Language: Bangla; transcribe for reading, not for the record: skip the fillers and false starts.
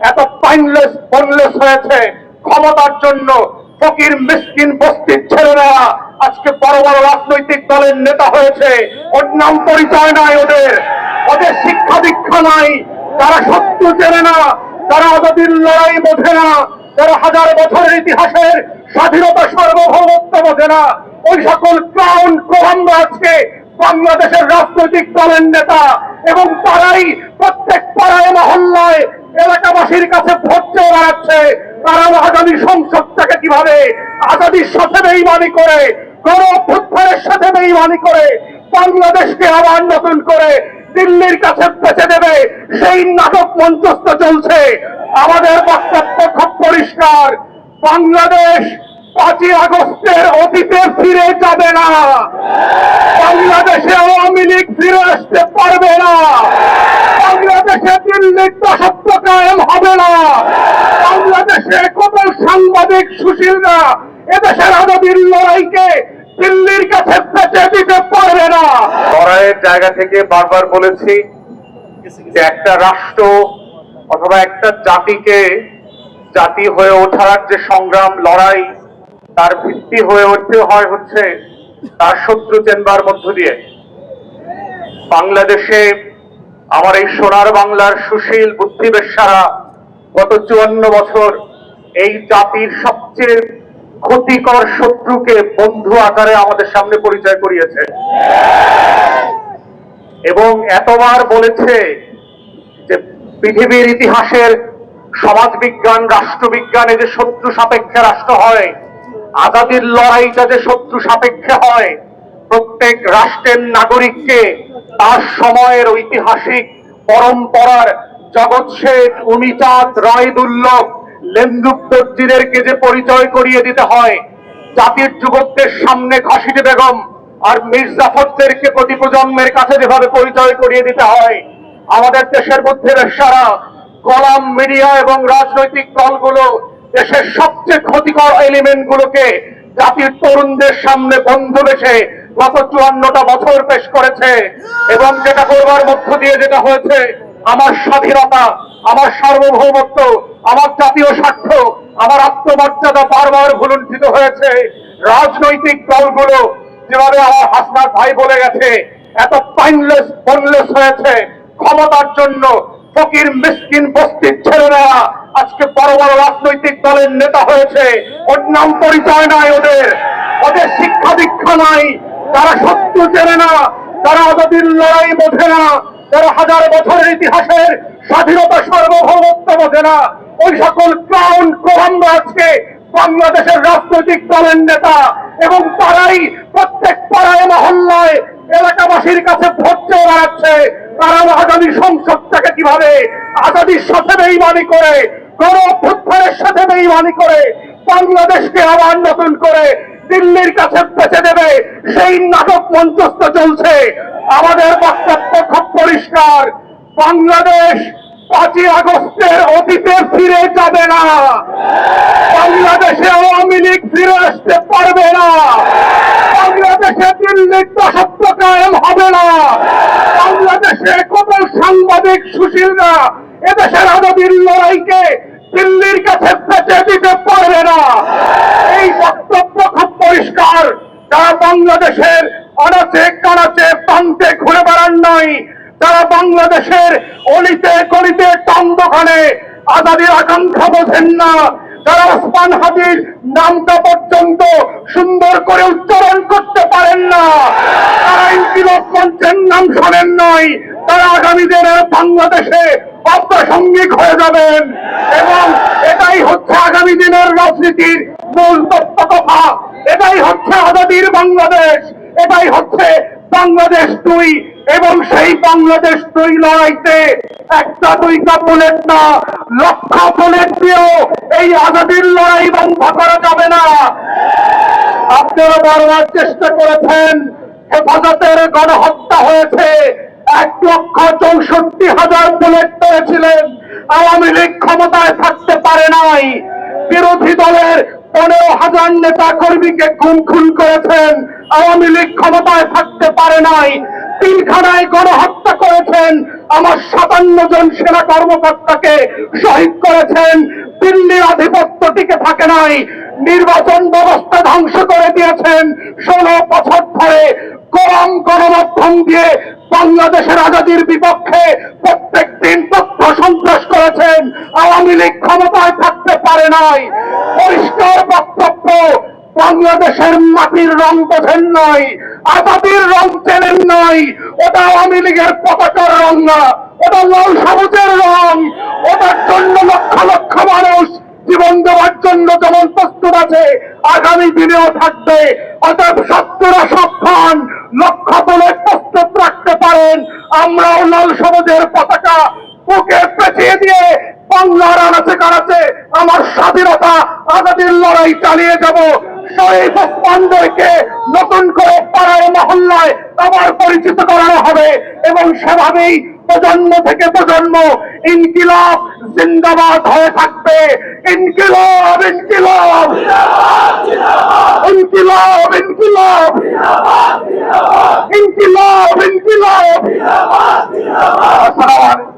এত পাইনলেস বনলেস হয়েছে ক্ষমতার জন্য। ফকির মিসকিন বস্তির ছেলেরা আজকে বড় বড় রাজনৈতিক দলের নেতা হয়েছে। ওর নাম পরিচয় নাই, ওদের ওদের শিক্ষা দীক্ষা নাই, তারা সত্য চেনে না, তারা আজাদির লড়াই বোঝে না, তারা হাজার বছরের ইতিহাসের স্বাধীনতা সার্বভৌমত্ব বোঝে না। ওই সকল ক্রাউন কোহাম্বা আজকে বাংলাদেশের রাজনৈতিক দলের নেতা, এবং তারাই প্রত্যেক পাড়ায় মহল্লায় এলাকাবাসীর কাছে ভোট চেয়ে বেড়াচ্ছে। তারা আগামী সংসদটাকে কিভাবে আজাদির সাথে বেইমানি করে, গণ অভ্যুত্থানের সাথে বেইমানি করে বাংলাদেশকে আবার নতুন করে দিল্লির কাছে বেঁচে দেবে, সেই নাটক মঞ্চস্থ চলছে। আমাদের বক্তব্য খুব পরিষ্কার, বাংলাদেশ 5ই আগস্টের অতীতে ফিরে যাবে না। বাংলাদেশে আওয়ামী লীগ ফিরে আসতে পারবে না। বাংলাদেশে দিল্লির দাসত্ব কায়েম হবে না। বাংলাদেশে কত সাংবাদিক সুশীলরা এদেশের আজাদির লড়াইকে দিল্লির কাছে বেঁচে দিতে পারবে না। লড়াইয়ের জায়গা থেকে বারবার বলেছি যে একটা রাষ্ট্র অথবা একটা জাতিকে জাতি হয়ে ওঠার যে সংগ্রাম লড়াই, তার ভিত্তি হয়ে উঠতে হয় হচ্ছে তার শত্রু চেনবার মধ্য দিয়ে। বাংলাদেশে আমার এই সোনার বাংলার সুশীল বুদ্ধিবেশ্যারা গত 54 বছর এই জাতির সবচেয়ে ক্ষতিকর শত্রুকে বন্ধু আকারে আমাদের সামনে পরিচয় করিয়েছে, এবং এতবার বলেছে যে পৃথিবীর ইতিহাসের সমাজবিজ্ঞান রাষ্ট্রবিজ্ঞানে যে শত্রু সাপেক্ষে রাষ্ট্র হয়, আজাদির লড়াইটা যে শত্রু সাপেক্ষে হয়। প্রত্যেক রাষ্ট্রের নাগরিককে তার সময়ের ঐতিহাসিক পরম্পরার জগৎ শেঠ, উমিচাঁদ, রায়দুল্লভ, লেন্দুক দর্জিদেরকে যে পরিচয় করিয়ে দিতে হয়, জাতির যুবকদের সামনে ঘসিটি বেগম আর মীর জাফরদেরকে প্রতি প্রজন্মের কাছে যেভাবে পরিচয় করিয়ে দিতে হয়, আমাদের দেশের মধ্যে বেশ্যারা, কলাম, মিডিয়া এবং রাজনৈতিক দলগুলো দেশের সবচেয়ে ক্ষতিকর এলিমেন্ট গুলোকে জাতির তরুণদের সামনে বন্ধু বেশে গত 54টা বছর পেশ করেছে। এবং যেটা করবার মধ্য দিয়ে যেটা হয়েছে, আমার স্বাধীনতা, আমার সার্বভৌমত্ব, আমার জাতীয় স্বার্থ, আমার আত্মমর্যাদা বারবার ভুলুণ্ঠিত হয়েছে। রাজনৈতিক দলগুলো যেভাবে আমার হাসনাত ভাই বলে গেছে, এত পাইনলেস বনলেস হয়েছে ক্ষমতার জন্য। ফকির মিসকিন বস্তির ছেলেরা আজকে বড় বড় রাজনৈতিক দলের নেতা হয়েছে। ওর নাম পরিচয় নাই, ওদের ওদের শিক্ষা দীক্ষা নাই, তারা সত্য চেনে না, তারা আজাদির লড়াই বোঝে না, তারা হাজার বছরের ইতিহাসের স্বাধীনতা সার্বভৌমত্ব বোঝে না। ওই সকল ক্রাউন কোহাম্বা আজকে বাংলাদেশের রাজনৈতিক দলের নেতা, এবং তারাই প্রত্যেক পাড়ায় মহল্লায় এলাকাবাসীর কাছে ভোট চেয়ে বেড়াচ্ছে। তারা আগামী সংসদটাকে কিভাবে আজাদির সাথে বেইমানি করে, গণ অভ্যুত্থানের সাথে বেইমানি করে বাংলাদেশকে আবার নতুন করে দিল্লির কাছে বেঁচে দেবে, সেই নাটক মঞ্চস্থ চলছে। আমাদের বক্তব্য খুব পরিষ্কার, বাংলাদেশ 5ই আগস্টের অতীতে ফিরে যাবে না। বাংলাদেশে আওয়ামী লীগ ফিরে আসতে পারবে না। বাংলাদেশে দিল্লির দাসত্ব কায়েম হবে না। বাংলাদেশে কত সাংবাদিক সুশীলরা এদেশের আজাদির লড়াইকে দিল্লির কাছে বেঁচে দিতে পারবে না। এই বক্তব্য খুব পরিষ্কার। যারা বাংলাদেশের আনাচে কানাচে প্রান্তে ঘুরে বেড়ান নাই, যারা বাংলাদেশের অলিতে গলিতে টান দোকানে আজাদির আকাঙ্ক্ষা বোঝেন না, যারা ওসমান হাদির নামটা পর্যন্ত সুন্দর করে উচ্চারণ করতে পারেন না, তারা ইনকিলাব মঞ্চের নাম শোনেন নাই, তারা আগামী দিনে বাংলাদেশে অপ্রাসঙ্গিক হয়ে যাবেন। এবং এটাই হচ্ছে আগামী দিনের রাজনীতির মূল তত্ত্ব কথা। এটাই হচ্ছে আজাদির বাংলাদেশ, এটাই হচ্ছে বাংলাদেশ 2। এবং সেই বাংলাদেশ 2 লড়াইতে একটা দুইটা বুলেট না, লক্ষ বুলেট দিয়েও এই আজাদির লড়াই বন্ধ করা যাবে না। আপনারা বারবার চেষ্টা করেছেন, হেফাজতের গণহত্যা হয়েছে, 1,64,000 বুলেট পেয়েছিলেন। আওয়ামী লীগ ক্ষমতায় থাকতে পারে নাই। বিরোধী দলের 15,000 নেতা কর্মীকে খুন করেছেন, আওয়ামী লীগ ক্ষমতায় থাকতে পারে নাই। পিলখানায় গণহত্যা করেছেন, আমার 57 জন সেনা কর্মকর্তাকে শহীদ করেছেন। দিল্লির আধিপত্য টিকে থাকে নাই, নির্বাচন ব্যবস্থা ধ্বংস করে দিয়েছেন। 16 বছর ধরে গণমাধ্যম দিয়ে বাংলাদেশের আজাদির বিপক্ষে প্রত্যেক দিন তথ্য সন্ত্রাস করেছেন। আওয়ামী লীগ ক্ষমতায় থাকতে পারে নাই। পরিষ্কার বক্তব্য, বাংলাদেশের মাটির রং বোঝেন নাই, আজাদির রং চেনেন নাই। ওটা আওয়ামী লীগের পতাকার রং না, ওটা লাল সবুজের রং। ওটার জন্য লক্ষ লক্ষ মানুষ জীবন দেওয়ার জন্য যেমন প্রস্তুত আছে, আগামী দিনেও থাকবে। অতএব শত্রুরা সাবধান, লক্ষ্য বলে প্রস্তুত রাখতে পারেন। আমরাও লাল সবুজের পতাকা বুকে পেঁচিয়ে দিয়ে বাংলার আনাচে কানাচে আমার স্বাধীনতা আজাদির লড়াই চালিয়ে যাব। শহীদ ওসমানদেরকে নতুন করে পাড়ায় মহল্লায় আবার পরিচিত করানো হবে এবং সেভাবেই প্রজন্ম থেকে প্রজন্ম ইনকিলাব জিন্দাবাদ হয়ে থাকবে। ইনকিলাব ইনকিলাব ইনকিলাব ইনকিলাব ইনকিলাব ইনকিলাব। আসসালামু আলাইকুম।